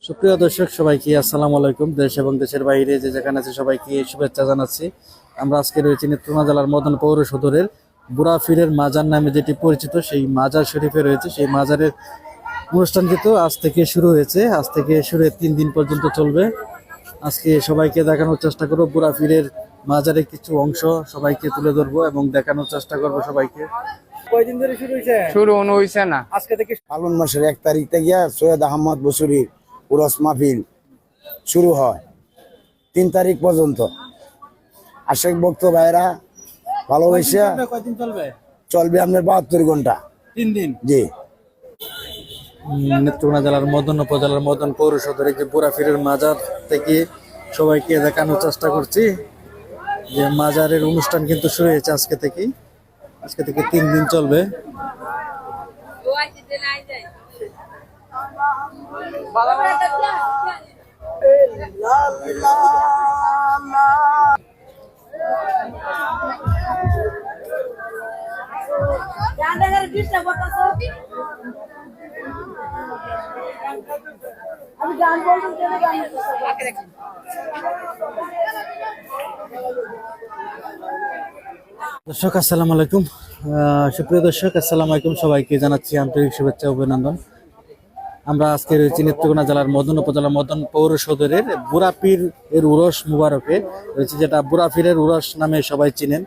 সুপ্রিয় দর্শক সবাইকে আসসালামু আলাইকুম। দেশ এবং দেশের বাইরে যে যেখানে আছে সবাইকে শুভেচ্ছা জানাচ্ছি। আমরা আজকে রয়েছি নেত্রকোনা জেলার মদন পৌর সদরের বুড়াপীরের মাজার নামে যেটি পরিচিত সেই মাজার শরীফে রয়েছে। সেই মাজারের অনুষ্ঠান কিন্তু আজ থেকে শুরু হয়েছে। আজ থেকে শুরু হয়ে 3 দিন পর্যন্ত চলবে। আজকে সবাইকে দেখানোর চেষ্টা করবো বুড়াপীরের মাজারের কিছু অংশ সবাইকে তুলে ধরবো এবং দেখানোর চেষ্টা করবো সবাইকে। কয়দিন ধরে শুরু হয়েছে? শুরু হইছে না, আজকে থেকে ফাল্গুন মাসের 1 তারিখ থেকে সৈয়দ আহমদ বসুরির উরস মাহফিল শুরু হয় 3 তারিখ পর্যন্ত। আশেক ভক্ত ভাইরা ভালোবেসে কয়দিন চলবে? চলবে আপনার 72 ঘন্টা। 3 দিন। জি, নেত্রকোনা জেলার মদন উপজেলার মদন পৌর সদরে যে বুড়াপীরের মাজার থেকে সবাইকে দেখানোর চেষ্টা করছি যে মাজারের অনুষ্ঠান কিন্তু শুরু হয়েছে আজকে থেকেই। আজকে থেকে 3 দিন চলবে। আমি গান বলতে দর্শক আসসালামু আলাইকুম। সুপ্রিয় দর্শক আসসালামু আলাইকুম, সবাইকে জানাচ্ছি আন্তরিক শুভেচ্ছা অভিনন্দন। আমরা আজকে রয়েছি নেত্রকোনা জেলার মদন উপজেলার মদন পৌর সদরের বুড়াপীর এর উরস মুবারকে রয়েছে, যেটা বুড়াপীরের উরস নামে সবাই চিনেন।